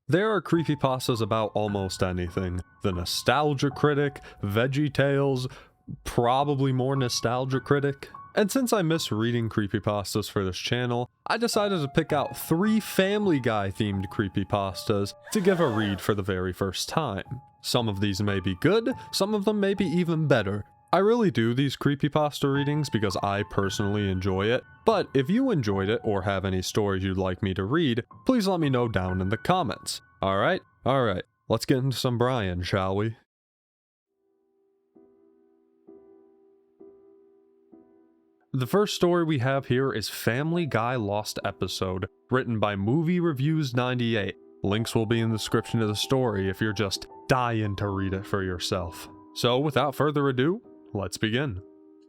There are creepypastas about almost anything. The Nostalgia Critic, Veggie Tales, probably more Nostalgia Critic. And since I miss reading creepypastas for this channel, I decided to pick out 3 Family Guy themed creepypastas to give a read for the very first time. Some of these may be good, some of them may be even better. I really do these creepypasta readings because I personally enjoy it, but if you enjoyed it or have any stories you'd like me to read, please let me know down in the comments. Alright, let's get into some Brian, shall we? The first story we have here is Family Guy Lost Episode, written by Movie Reviews 98. Links will be in the description of the story if you're just dying to read it for yourself. So without further ado, let's begin.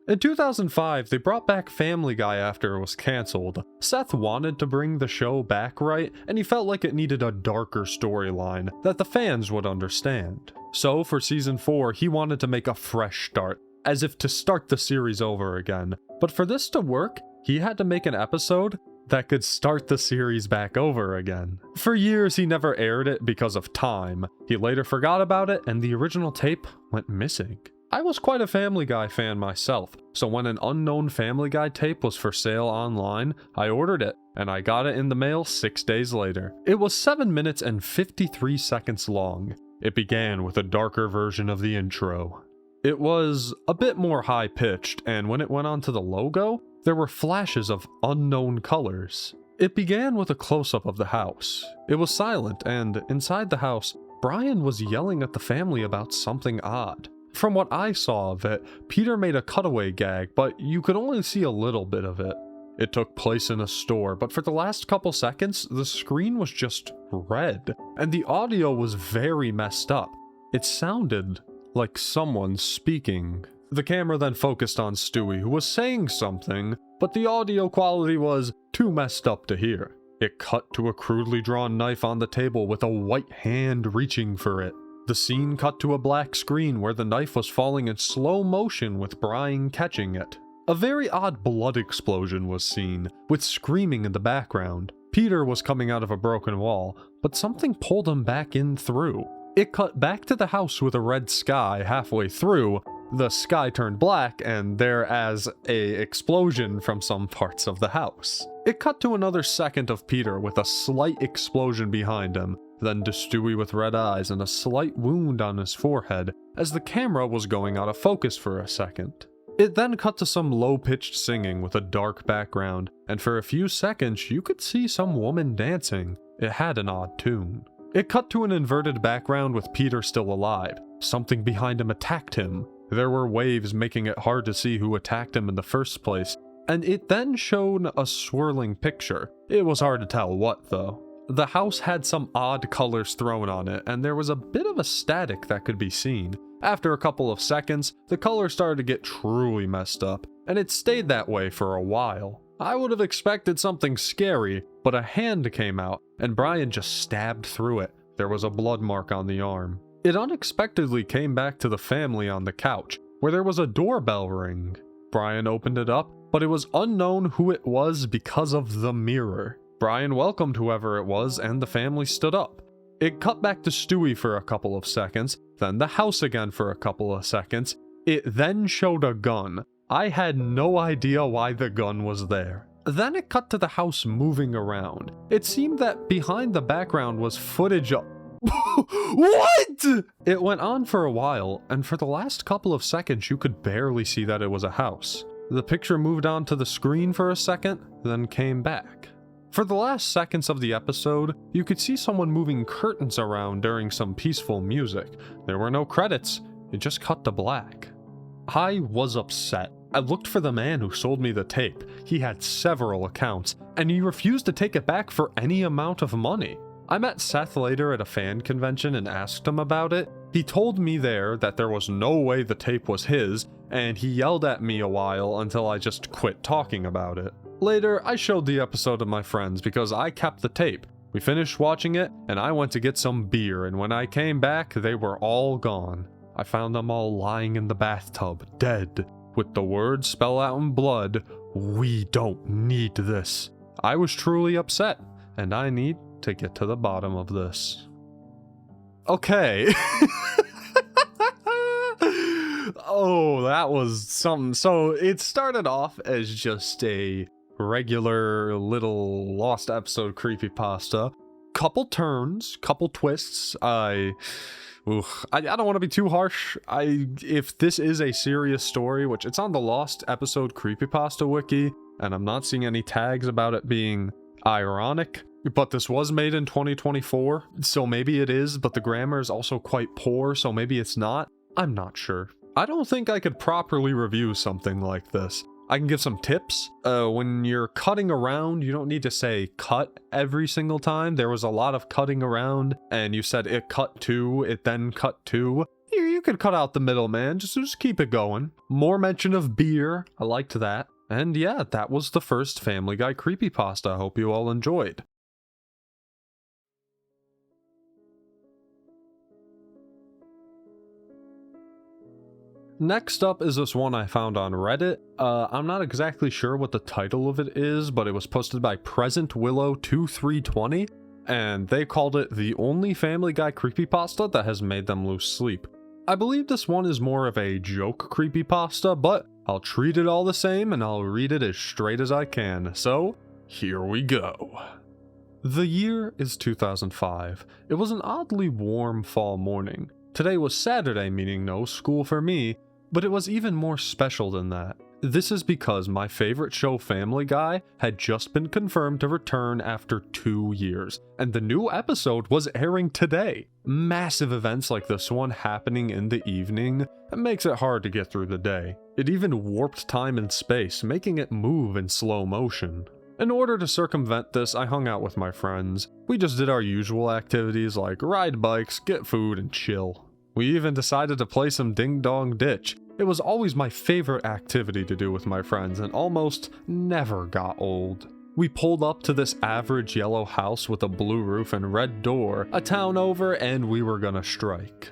In 2005, they brought back Family Guy after it was cancelled. Seth wanted to bring the show back right, and he felt like it needed a darker storyline that the fans would understand. So for season 4, he wanted to make a fresh start, as if to start the series over again. But for this to work, he had to make an episode that could start the series back over again. For years, he never aired it because of time. He later forgot about it, and the original tape went missing. I was quite a Family Guy fan myself, so when an unknown Family Guy tape was for sale online, I ordered it, and I got it in the mail 6 days later. It was 7 minutes and 53 seconds long. It began with a darker version of the intro. It was a bit more high-pitched, and when it went on to the logo, there were flashes of unknown colors. It began with a close-up of the house. It was silent, and inside the house, Brian was yelling at the family about something odd. From what I saw of it, Peter made a cutaway gag, but you could only see a little bit of it. It took place in a store, but for the last couple seconds, the screen was just red, and the audio was very messed up. It sounded like someone speaking. The camera then focused on Stewie, who was saying something, but the audio quality was too messed up to hear. It cut to a crudely drawn knife on the table with a white hand reaching for it. The scene cut to a black screen where the knife was falling in slow motion with Brian catching it. A very odd blood explosion was seen, with screaming in the background. Peter was coming out of a broken wall, but something pulled him back in through. It cut back to the house with a red sky halfway through. The sky turned black, and there as a explosion from some parts of the house. It cut to another second of Peter with a slight explosion behind him, then to Stewie with red eyes and a slight wound on his forehead as the camera was going out of focus for a second. It then cut to some low-pitched singing with a dark background, and for a few seconds you could see some woman dancing. It had an odd tune. It cut to an inverted background with Peter still alive. Something behind him attacked him. There were waves making it hard to see who attacked him in the first place, and it then showed a swirling picture. It was hard to tell what though. The house had some odd colors thrown on it, and there was a bit of a static that could be seen. After a couple of seconds, the color started to get truly messed up, and it stayed that way for a while. I would have expected something scary, but a hand came out, and Brian just stabbed through it. There was a blood mark on the arm. It unexpectedly came back to the family on the couch, where there was a doorbell ring. Brian opened it up, but it was unknown who it was because of the mirror. Brian welcomed whoever it was, and the family stood up. It cut back to Stewie for a couple of seconds, then the house again for a couple of seconds. It then showed a gun. I had no idea why the gun was there. Then it cut to the house moving around. It seemed that behind the background was footage of... What?! It went on for a while, and for the last couple of seconds you could barely see that it was a house. The picture moved on to the screen for a second, then came back. For the last seconds of the episode, you could see someone moving curtains around during some peaceful music. There were no credits, it just cut to black. I was upset. I looked for the man who sold me the tape. He had several accounts, and he refused to take it back for any amount of money. I met Seth later at a fan convention and asked him about it. He told me there that there was no way the tape was his, and he yelled at me a while until I just quit talking about it. Later, I showed the episode to my friends because I kept the tape. We finished watching it, and I went to get some beer, and when I came back, they were all gone. I found them all lying in the bathtub, dead, with the words spelled out in blood, "We don't need this." I was truly upset, and I need to get to the bottom of this. Okay. Oh, that was something. So it started off as just a regular little lost episode creepypasta. Couple turns, couple twists. I don't want to be too harsh. If this is a serious story, which it's on the lost episode creepypasta wiki, and I'm not seeing any tags about it being ironic, but this was made in 2024, so maybe it is, but the grammar is also quite poor, so maybe it's not. I'm not sure. I don't think I could properly review something like this. I can give some tips. When you're cutting around, you don't need to say cut every single time. There was a lot of cutting around, and you said it cut to, it then cut to. You could cut out the middle, man. Just keep it going. More mention of beer. I liked that. And yeah, that was the first Family Guy creepypasta. I hope you all enjoyed. Next up is this one I found on Reddit. I'm not exactly sure what the title of it is, but it was posted by Present Willow 2320, and they called it the only Family Guy creepypasta that has made them lose sleep. I believe this one is more of a joke creepypasta, but I'll treat it all the same and I'll read it as straight as I can, so here we go. The year is 2005. It was an oddly warm fall morning. Today was Saturday, meaning no school for me, but it was even more special than that. This is because my favorite show, Family Guy, had just been confirmed to return after 2 years, and the new episode was airing today. Massive events like this one happening in the evening makes it hard to get through the day. It even warped time and space, making it move in slow motion. In order to circumvent this, I hung out with my friends. We just did our usual activities like ride bikes, get food, and chill. We even decided to play some Ding Dong Ditch. It was always my favorite activity to do with my friends and almost never got old. We pulled up to this average yellow house with a blue roof and red door, a town over, and we were gonna strike.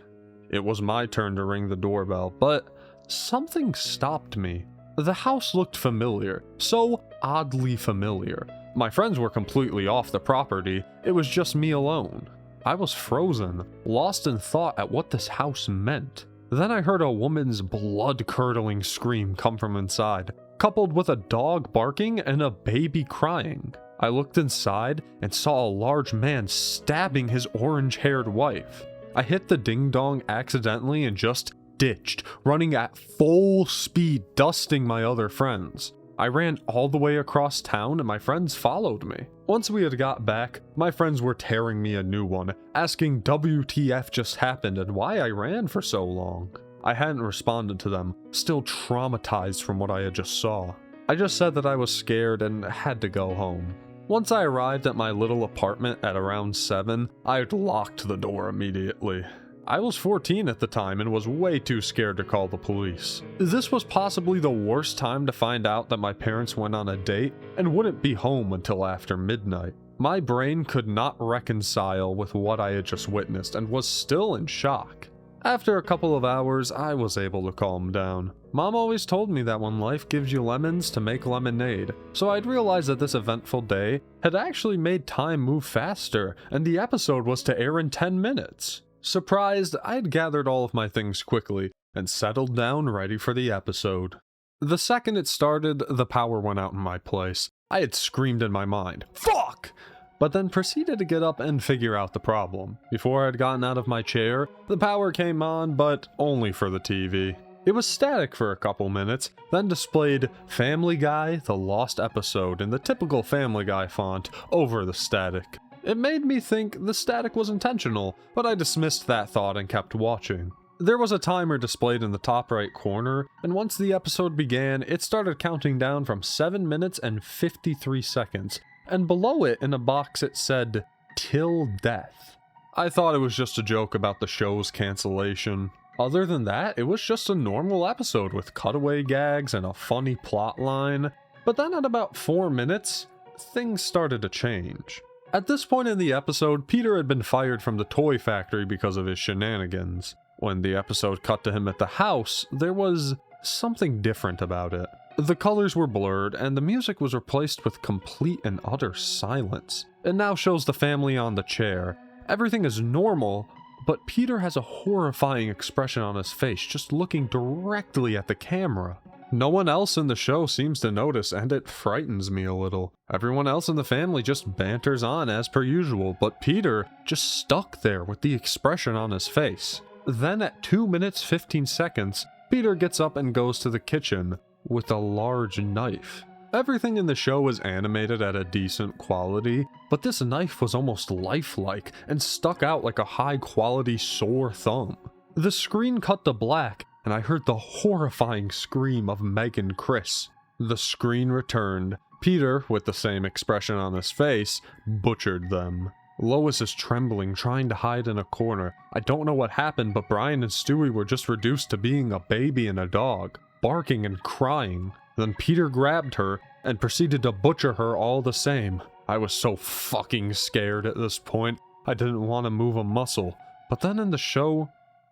It was my turn to ring the doorbell, but something stopped me. The house looked familiar, so oddly familiar. My friends were completely off the property, it was just me alone. I was frozen, lost in thought at what this house meant. Then I heard a woman's blood-curdling scream come from inside, coupled with a dog barking and a baby crying. I looked inside and saw a large man stabbing his orange-haired wife. I hit the ding-dong accidentally and just ditched, running at full speed, dusting my other friends. I ran all the way across town and my friends followed me. Once we had got back, my friends were tearing me a new one, asking WTF just happened and why I ran for so long. I hadn't responded to them, still traumatized from what I had just saw. I just said that I was scared and had to go home. Once I arrived at my little apartment at around 7, I locked the door immediately. I was 14 at the time and was way too scared to call the police. This was possibly the worst time to find out that my parents went on a date and wouldn't be home until after midnight. My brain could not reconcile with what I had just witnessed and was still in shock. After a couple of hours, I was able to calm down. Mom always told me that when life gives you lemons to make lemonade, so I'd realized that this eventful day had actually made time move faster, and the episode was to air in 10 minutes. Surprised, I'd gathered all of my things quickly and settled down ready for the episode. The second it started, the power went out in my place. I had screamed in my mind, "Fuck!" but then proceeded to get up and figure out the problem. Before I'd gotten out of my chair, the power came on, but only for the TV. It was static for a couple minutes, then displayed Family Guy, the lost episode in the typical Family Guy font over the static. It made me think the static was intentional, but I dismissed that thought and kept watching. There was a timer displayed in the top right corner, and once the episode began, it started counting down from 7 minutes and 53 seconds, and below it in a box it said, "Till death." I thought it was just a joke about the show's cancellation. Other than that, it was just a normal episode with cutaway gags and a funny plot line, but then at about 4 minutes, things started to change. At this point in the episode, Peter had been fired from the toy factory because of his shenanigans. When the episode cut to him at the house, there was something different about it. The colors were blurred, and the music was replaced with complete and utter silence. It now shows the family on the chair. Everything is normal, but Peter has a horrifying expression on his face, just looking directly at the camera. No one else in the show seems to notice, and it frightens me a little. Everyone else in the family just banters on as per usual, but Peter just stuck there with the expression on his face. Then at 2 minutes 15 seconds, Peter gets up and goes to the kitchen with a large knife. Everything in the show is animated at a decent quality, but this knife was almost lifelike and stuck out like a high-quality sore thumb. The screen cut to black, and I heard the horrifying scream of Meg and Chris. The screen returned. Peter, with the same expression on his face, butchered them. Lois is trembling, trying to hide in a corner. I don't know what happened, but Brian and Stewie were just reduced to being a baby and a dog, barking and crying. Then Peter grabbed her and proceeded to butcher her all the same. I was so fucking scared at this point, I didn't want to move a muscle. But then in the show,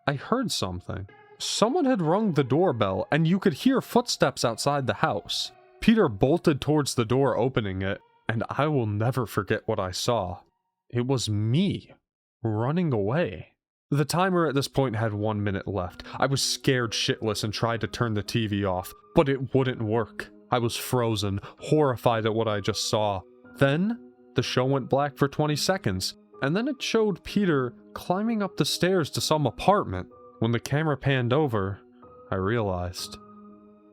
I heard something. Someone had rung the doorbell, and you could hear footsteps outside the house. Peter bolted towards the door, opening it, and I will never forget what I saw. It was me, running away. The timer at this point had 1 minute left. I was scared shitless and tried to turn the TV off, but it wouldn't work. I was frozen, horrified at what I just saw. Then, the show went black for 20 seconds, and then it showed Peter climbing up the stairs to some apartment. When the camera panned over, I realized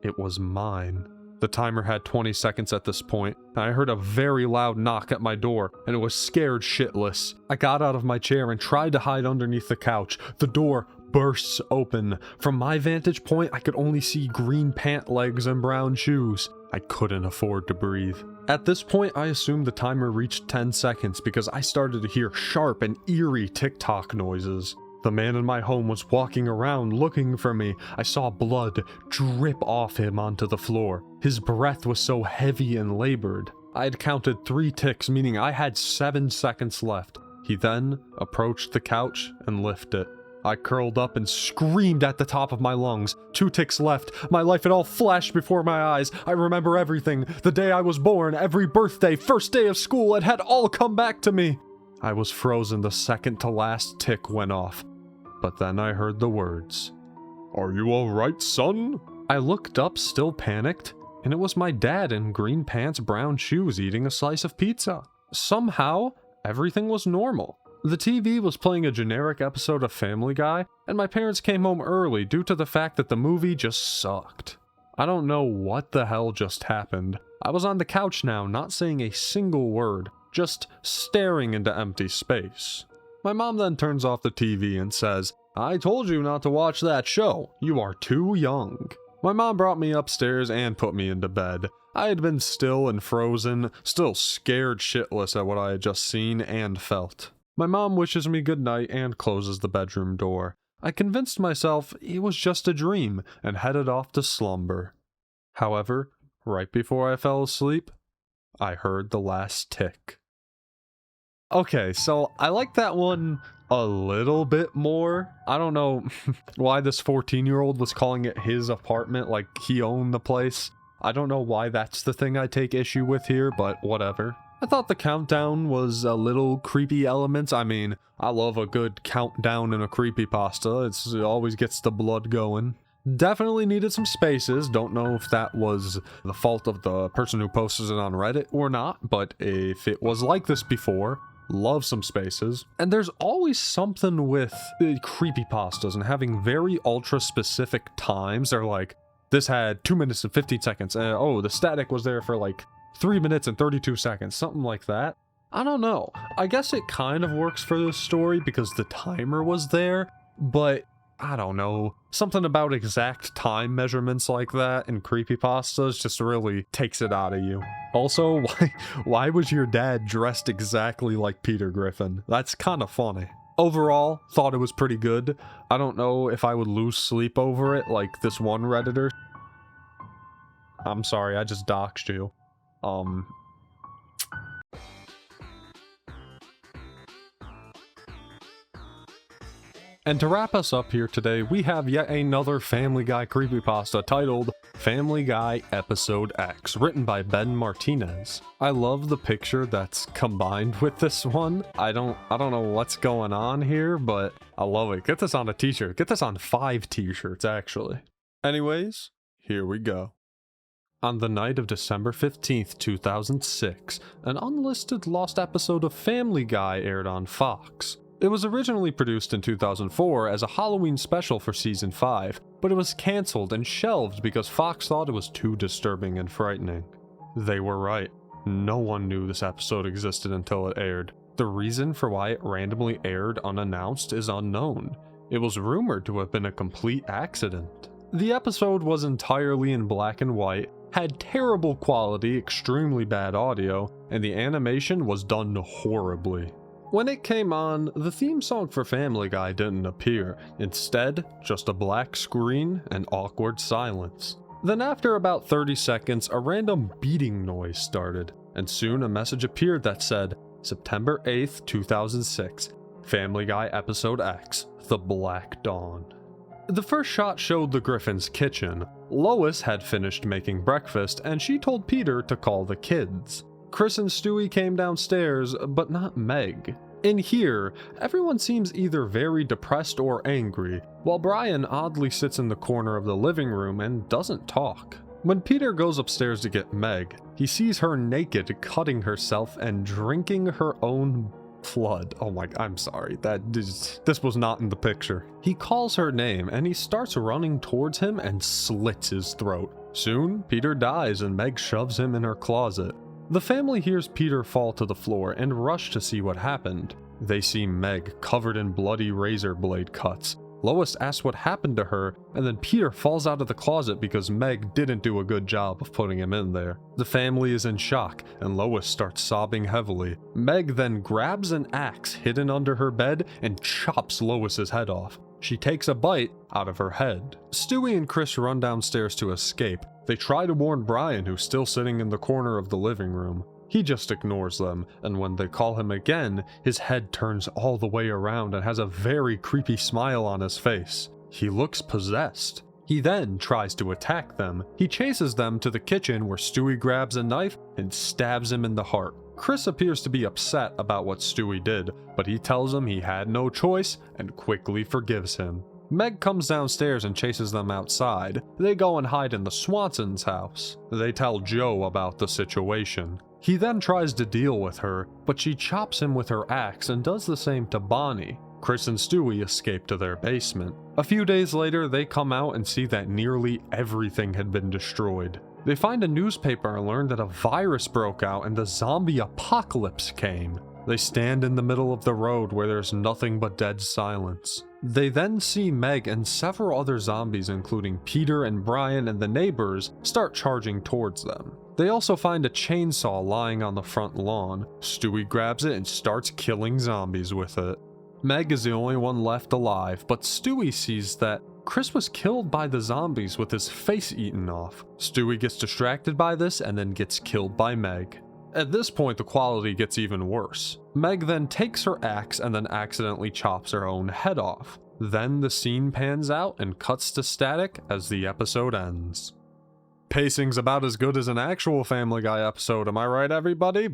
it was mine. The timer had 20 seconds at this point, and I heard a very loud knock at my door, and it was scared shitless. I got out of my chair and tried to hide underneath the couch. The door bursts open. From my vantage point, I could only see green pant legs and brown shoes. I couldn't afford to breathe. At this point, I assumed the timer reached 10 seconds because I started to hear sharp and eerie tick-tock noises. The man in my home was walking around looking for me. I saw blood drip off him onto the floor. His breath was so heavy and labored. I had counted 3 ticks, meaning I had 7 seconds left. He then approached the couch and lifted it. I curled up and screamed at the top of my lungs. 2 ticks left. My life had all flashed before my eyes. I remember everything. The day I was born, every birthday, first day of school, it had all come back to me. I was frozen the second to last tick went off. But then I heard the words, "Are you alright, son?" I looked up, still panicked, and it was my dad in green pants, brown shoes, eating a slice of pizza. Somehow, everything was normal. The TV was playing a generic episode of Family Guy, and my parents came home early due to the fact that the movie just sucked. I don't know what the hell just happened. I was on the couch now, not saying a single word, just staring into empty space. My mom then turns off the TV and says, "I told you not to watch that show. You are too young." My mom brought me upstairs and put me into bed. I had been still and frozen, still scared shitless at what I had just seen and felt. My mom wishes me good night and closes the bedroom door. I convinced myself it was just a dream and headed off to slumber. However, right before I fell asleep, I heard the last tick. Okay, so I like that one a little bit more. I don't know why this 14-year-old was calling it his apartment, like he owned the place. I don't know why that's the thing I take issue with here, but whatever. I thought the countdown was a little creepy elements. I mean, I love a good countdown in a creepypasta. It always gets the blood going. Definitely needed some spaces. Don't know if that was the fault of the person who posted it on Reddit or not, but if it was like this before, love some spaces. And there's always something with creepypastas and having very ultra specific times. They're like, this had 2 minutes and 15 seconds. Oh, the static was there for like 3 minutes and 32 seconds, something like that. I don't know. I guess it kind of works for this story because the timer was there, but I don't know. Something about exact time measurements like that in creepypastas just really takes it out of you. Also, why was your dad dressed exactly like Peter Griffin? That's kind of funny. Overall, thought it was pretty good. I don't know if I would lose sleep over it like this one Redditor. I'm sorry, I just doxed you. And to wrap us up here today, we have yet another Family Guy creepypasta titled Family Guy Episode X, written by Ben Martinez. I love the picture that's combined with this one. I don't know what's going on here, but I love it. Get this on a t-shirt. Get this on 5 t-shirts, actually. Anyways, here we go. On the night of December 15th, 2006, an unlisted lost episode of Family Guy aired on Fox. It was originally produced in 2004 as a Halloween special for season 5, but it was cancelled and shelved because Fox thought it was too disturbing and frightening. They were right. No one knew this episode existed until it aired. The reason for why it randomly aired unannounced is unknown. It was rumored to have been a complete accident. The episode was entirely in black and white, had terrible quality, extremely bad audio, and the animation was done horribly. When it came on, the theme song for Family Guy didn't appear. Instead, just a black screen and awkward silence. Then after about 30 seconds, a random beating noise started, and soon a message appeared that said, September 8th, 2006, Family Guy Episode X, The Black Dawn. The first shot showed the Griffin's kitchen. Lois had finished making breakfast, and she told Peter to call the kids. Chris and Stewie came downstairs, but not Meg. In here, everyone seems either very depressed or angry, while Brian oddly sits in the corner of the living room and doesn't talk. When Peter goes upstairs to get Meg, he sees her naked, cutting herself and drinking her own blood. Oh my, I'm sorry, this was not in the picture. He calls her name and he starts running towards him and slits his throat. Soon, Peter dies and Meg shoves him in her closet. The family hears Peter fall to the floor and rush to see what happened. They see Meg covered in bloody razor blade cuts. Lois asks what happened to her, and then Peter falls out of the closet because Meg didn't do a good job of putting him in there. The family is in shock, and Lois starts sobbing heavily. Meg then grabs an axe hidden under her bed and chops Lois's head off. She takes a bite out of her head. Stewie and Chris run downstairs to escape. They try to warn Brian, who's still sitting in the corner of the living room. He just ignores them, and when they call him again, his head turns all the way around and has a very creepy smile on his face. He looks possessed. He then tries to attack them. He chases them to the kitchen where Stewie grabs a knife and stabs him in the heart. Chris appears to be upset about what Stewie did, but he tells him he had no choice and quickly forgives him. Meg comes downstairs and chases them outside. They go and hide in the Swansons' house. They tell Joe about the situation. He then tries to deal with her, but she chops him with her axe and does the same to Bonnie. Chris and Stewie escape to their basement. A few days later, they come out and see that nearly everything had been destroyed. They find a newspaper and learn that a virus broke out and the zombie apocalypse came. They stand in the middle of the road where there's nothing but dead silence. They then see Meg and several other zombies, including Peter and Brian and the neighbors, start charging towards them. They also find a chainsaw lying on the front lawn. Stewie grabs it and starts killing zombies with it. Meg is the only one left alive, but Stewie sees that Chris was killed by the zombies with his face eaten off. Stewie gets distracted by this and then gets killed by Meg. At this point, the quality gets even worse. Meg then takes her axe and then accidentally chops her own head off. Then the scene pans out and cuts to static as the episode ends. Pacing's about as good as an actual Family Guy episode, am I right, everybody?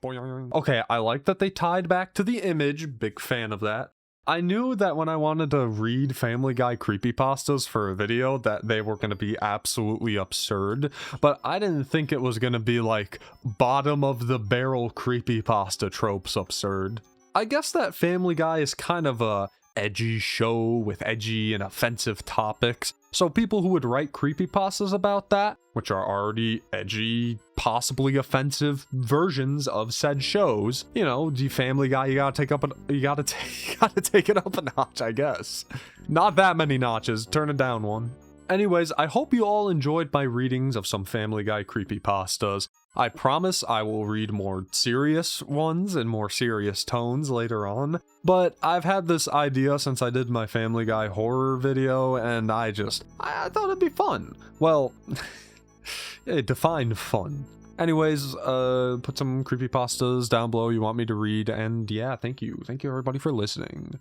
Okay, I like that they tied back to the image, big fan of that. I knew that when I wanted to read Family Guy creepypastas for a video that they were going to be absolutely absurd, but I didn't think it was going to be like bottom of the barrel creepypasta tropes absurd. I guess that Family Guy is kind of a edgy show with edgy and offensive topics, so people who would write creepypastas about that, which are already edgy, possibly offensive versions of said shows, you know, the Family Guy, you gotta take it up a notch, I guess. Not that many notches, turn it down one. Anyways, I hope you all enjoyed my readings of some Family Guy creepypastas. I promise I will read more serious ones in more serious tones later on, but I've had this idea since I did my Family Guy horror video, and I thought it'd be fun. Well, define fun. Anyways, put some creepypastas down below you want me to read, and yeah, thank you everybody for listening.